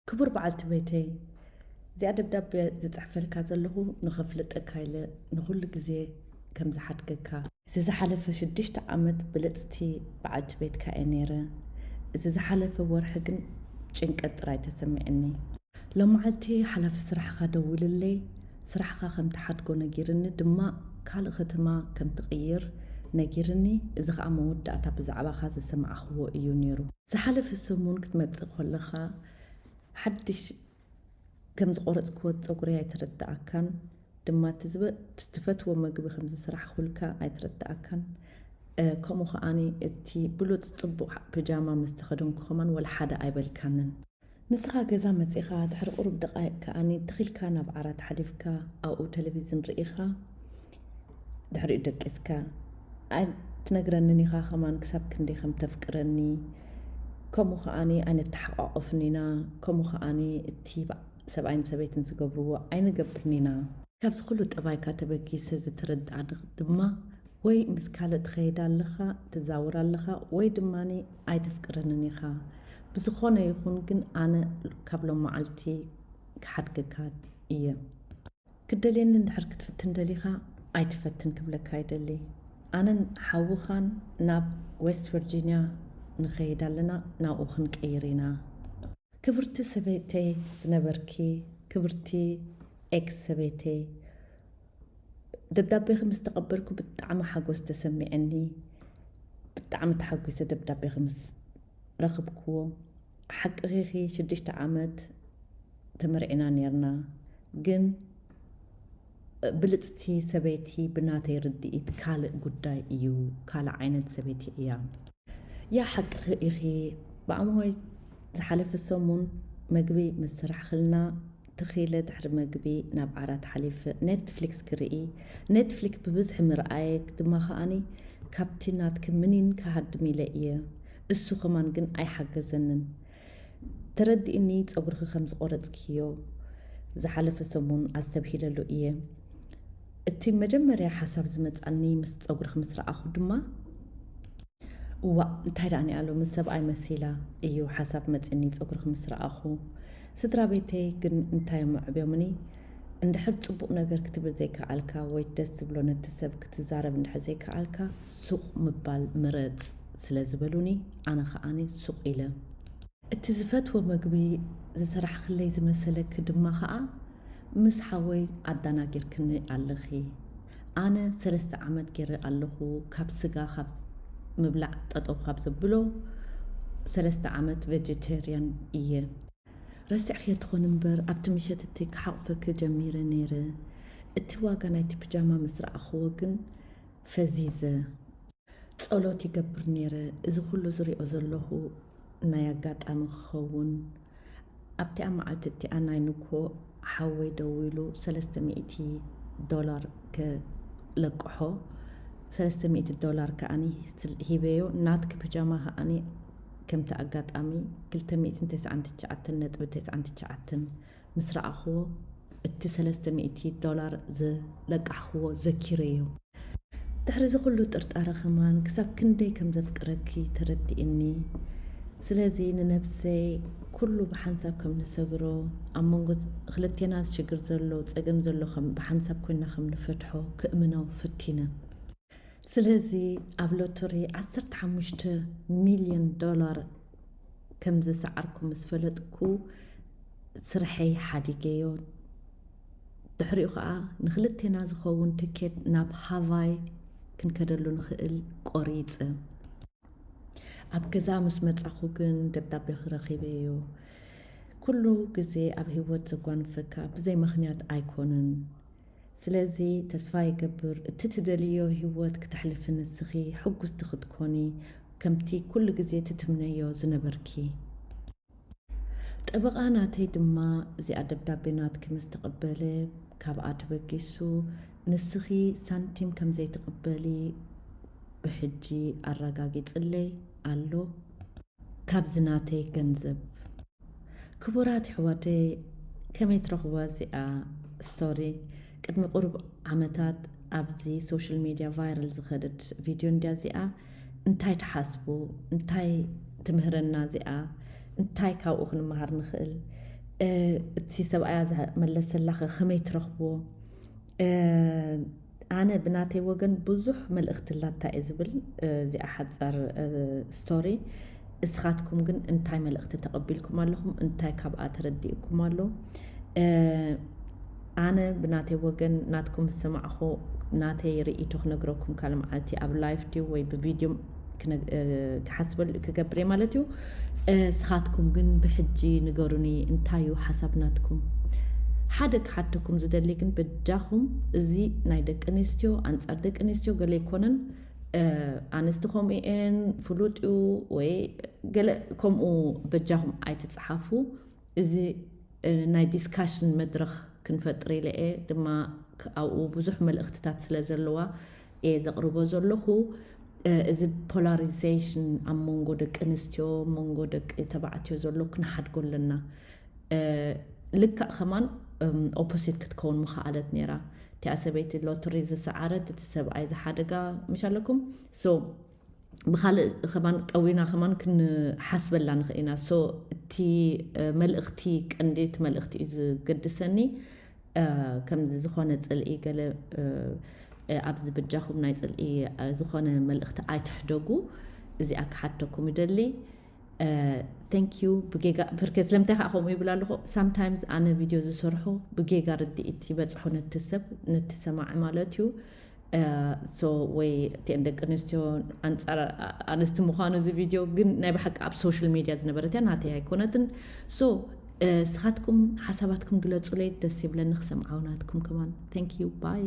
كبر بعلت بيتي زي دبداب زتحفلك زلهو نخفلطك هايله نخل غزي كم زحدكك إذا حلف شدشت عمد بلطتي بعلت بيتك نيره إذا حلف ورحقن ጭንቀት ጥራይ ተሰሚዕኒ ሎማዓልቲ ሓላፊ ስራሕኻ ደውልለይ ስራሕኻ ከም ተሓድጎ ነጊርኒ ድማ ካልእ ከተማ ከም ትቕይር ነጊርኒ እዚ ከዓ መወዳእታ ብዛዕባኻ ዝሰማዕኽዎ እዩ ነይሩ ዝሓለፈ ሰሙን ክትመፅእ ከለኻ ሓድሽ ከም ዝቆረፅክዎ ፀጉሪ ኣይትረዳእካን ድማ ትፈትዎ ምግቢ ከም ዝስራሕ ኩልካ ኣይትረዳእካን ከምኡ ከዓኒ እቲ ብሉፅ ፅቡቕ ፒጃማ ምስ ተኸደንኩ ከማን ወላ ሓደ ኣይበልካንን ንስኻ ገዛ መፂኻ ድሕሪ ቁሩብ ደቃይቅ ከዓኒ ተኺልካ ናብ ዓራት ሓሊፍካ ኣብኡ ቴሌቪዥን ርኢኻ ድሕሪኡ ደቂስካ ትነግረንን ኢኻ ከማን ክሳብ ክንደይ ከም ተፍቅረኒ ከምኡ ከዓኒ ዓይነት ተሓቋቆፍኒ ኢና ከምኡ ከዓኒ እቲ ሰብኣይን ሰበይትን ዝገብርዎ ኣይንገብርን ኢና ካብዚ ኩሉ ጠባይካ ተበጊሰ ዝተረዳእ ድማ ወይ ምስ ካልእ ትኸይድ ኣለኻ ትዛውር ኣለኻ ወይ ድማኒ ኣይተፍቅረንን ኢኻ ብዝኾነ ይኹን ግን ኣነ ካብ ሎማዓልቲ ክሓድገካ እየ ክደልየኒ እንድሕር ክትፍትን ደሊኻ ኣይትፈትን ክብለካ ይደሊ ኣነን ሓውኻን ናብ ዌስት ቨርጂንያ ንኸይድ ኣለና ናብኡ ክንቀይር ኢና ክብርቲ ሰበይተይ ዝነበርኪ ክብርቲ ኤክስ ሰበይተይ ደብዳቤ ምስ ተቐበልኩ ብጣዕሚ ሓጎስ ተሰሚዐኒ ብጣዕሚ ተሓጒሰ ደብዳቤ ምስ ረኽብክዎ ሓቂኺ 6 ዓመት ተመርዒና ነርና ግን ብልፅቲ ሰበይቲ ብናተይ ርድኢት ካልእ ጉዳይ እዩ ካልእ ዓይነት ሰበይቲ እያ ያ ሓቂኺ ብኣምሆይ ዝሓለፈ ሰሙን መግቢ ምስ ስራሕ ክልና ተኺለ ድሕሪ መግቢ ናብ ዓራት ሓሊፈ ኔትፍሊክስ ክርኢ ኔትፍሊክስ ብብዝሒ ምርኣየክ ድማ ከዓኒ ካብቲ ናትክ ምኒን ካሃድም ኢለ እየ እሱ ከማን ግን ኣይሓገዘንን ተረዲእኒ ፀጉርኺ ከም ዝቆረፅክዮ ዝሓለፈ ሰሙን ኣስተብሂለሉ እየ እቲ መጀመርያ ሓሳብ ዝመፃኒ ምስ ፀጉርኺ ምስ ረኣኹ ድማ ዋ እንታይ ዳኣኒ ኣሎ ምስ ሰብኣይ መሲላ እዩ ሓሳብ መፅኒ ፀጉርኺ ምስ ረኣኹ ስድራ ቤተይ ግን እንታይ ምዕብዮምኒ እንድሕር ፅቡቕ ነገር ክትብል ዘይከኣልካ ወይ ደስ ዝብሎ ነቲ ሰብ ክትዛረብ እንድሕር ዘይከኣልካ ሱቕ ምባል ምረፅ ስለ ዝበሉኒ ኣነ ከዓኒ ሱቕ ኢለ እቲ ዝፈትዎ ምግቢ ዝስራሕ ክለይ ዝመሰለክ ድማ ከዓ ምስ ሓወይ ኣዳናጊርክኒ ኣለኺ ኣነ 3 ዓመት ገይረ ኣለኹ ካብ ስጋ ካብ ምብላዕ ጠጠው ካብ ዘብሎ 3 ዓመት ቬጀቴርያን እየ ረሲዕክ ትኾን እምበር ኣብቲ ምሸት እቲ ክሓቕፈክ ጀሚረ ነይረ እቲ ዋጋ ናይቲ ፒጃማ ምስ ረኣኽዎ ግን ፈዚዘ ጸሎት ይገብር ነይረ እዚ ኩሉ ዝሪኦ ዘለኹ ናይ ኣጋጣሚ ክኸውን ኣብቲ ኣብ መዓልቲ እቲኣ ናይ ንግሆ ሓወይ ደው ኢሉ $300 ከለቅሖ $300 ከዓኒ ሂበዮ ናትክ ፒጃማ ከዓኒ ከምቲ ኣጋጣሚ 299.99 ምስ ረኣኽዎ እቲ $300 ዝለቃሕኽዎ ዘኪረዮ ድሕሪ እዚ ኩሉ ጥርጣረ ኸማን ክሳብ ክንደይ ከም ዘፍቅረኪ ተረዲእኒ ስለዚ ንነብሰይ ኩሉ ብሓንሳብ ከም ንሰግሮ ኣብ መንጎ ክልቴና ሽግር ዘሎ ፀገም ዘሎ ብሓንሳብ ኮይና ከም ንፈትሖ ክእምኖ ፈቲነ ስለዚ ኣብ ሎተሪ $15 ሚልዮን ከም ዝሰዓርኩ ምስ ፈለጥኩ ስርሐይ ሓዲገዮ ድሕሪኡ ከዓ ንክልቴና ዝኸውን ትኬት ናብ ሃዋይ ክንከደሉ ንኽእል ቆሪፀ ኣብ ገዛ ምስ መጻኹ ግን ደብዳቤ ክረኺበዮ ኩሉ ግዜ ኣብ ህይወት ዘጓንፈካ ብዘይ ምኽንያት ኣይኮነን ስለዚ ተስፋ ይገብር እቲ ትደልዮ ህይወት ክትሕልፍ ንስኺ ሕጉስቲ ክትኮኒ ከምቲ ኩሉ ግዜ ትትምነዮ ዝነበርኪ ጠበቓ ናተይ ድማ እዚኣ ደብዳቤ ናትክ ምስ ተቐበለ ካብኣ ተበጊሱ ንስኺ ሳንቲም ከም ዘይትቕበሊ ብሕጂ ኣረጋጊፅለይ ኣሎ ካብዚ ናተይ ገንዘብ ክቡራት ኣሕዋተይ ከመይ ትረኽቧ እዚኣ ስቶሪ ቅድሚ ቁሩብ ዓመታት ኣብዚ ሶሻል ሚድያ ቫይራል ዝኸደት ቪድዮ እንድያ እዚኣ እንታይ ትሓስቡ እንታይ ትምህረና እዚኣ እንታይ ካብኡ ክንመሃር ንኽእል እቲ ሰብኣያ ዝመለሰላኸ ከመይ ትረኽብዎ ኣነ ብናተይ ወገን ብዙሕ መልእኽትላታ እየ ዝብል እዚኣ ሓፀር ስቶሪ እስኻትኩም ግን እንታይ መልእኽቲ ተቐቢልኩም ኣለኹም እንታይ ካብኣ ተረዲእኩም ኣሎ ኣነ ብናተይ ወገን ናትኩም ዝሰማዕኹ ናተይ ርኢቶ ክነግረኩም ካልእ መዓልቲ ኣብ ላይፍ ድዩ ወይ ብቪድዮ ክሓስበሉ ክገብር ማለት እዩ እስኻትኩም ግን ብሕጂ ንገሩኒ እንታይ እዩ ሓሳብ ናትኩም ሓደ ክሓተኩም ዝደሊ ግን በጃኹም እዚ ናይ ደቂ ኣንስትዮ ኣንጻር ደቂ ኣንስትዮ ገለ ይኮነን ኣንስቲ ከምኡ እየን ፍሉጥ እዩ ወይ ገለ ከምኡ በጃኹም ኣይትፅሓፉ እዚ ናይ ዲስካሽን መድረኽ ክንፈጥር ኢለ እየ ድማ ኣብኡ ብዙሕ መልእኽትታት ስለ ዘለዋ እየ ዘቕርቦ ዘለኹ እዚ ፖላሪዜሽን ኣብ መንጎ ደቂ ኣንስትዮ መንጎ ደቂ ተባዕትዮ ዘሎ ክንሓድጎ ኣለና ልክዕ ከማን ኦፖሲት ክትከውን ምኽኣለት ነይራ እቲኣ ሰበይቲ ሎተሪ ዝሰዓረት እቲ ሰብኣይ ዝሓደጋ ምሽ ኣለኩም ሶ ብካልእ ከማን ጠዊና ከማን ክንሓስበላ ንኽእል ኢና ሶ እቲ መልእኽቲ ቀንዲት መልእኽቲ እዩ ዝገድሰኒ ከምዚ ዝኾነ ፅልኢ ገለ ኣብዚ ብጃኹም ናይ ፅልኢ ዝኾነ መልእኽቲ ኣይትሕደጉ እዚኣ ክሓተኩም ይደሊ ቴንክ ዩ ብጌጋ ብርክት ስለምንታይ ከዓ ከምኡ ይብል ኣለኹ ሳምታይምስ ኣነ ቪድዮ ዝሰርሑ ብጌጋ ርድኢት ይበፅሑ ነቲ ሰብ ነቲ ሰማዒ ማለት እዩ ሶ ወይ እቲአን ደቂ ኣንስትዮ ኣንፃር ኣንስቲ ምዃኑ እዚ ቪድዮ ግን ናይ ብሓቂ ኣብ ሶሻል ሚድያ ዝነበረት እያ ናተይ ኣይኮነትን ሶ ስኻትኩም ሓሳባትኩም ግለፁለይ ደስ ይብለኒ ክሰምዓው ናትኩም ከማን ቴንክ ዩ ባይ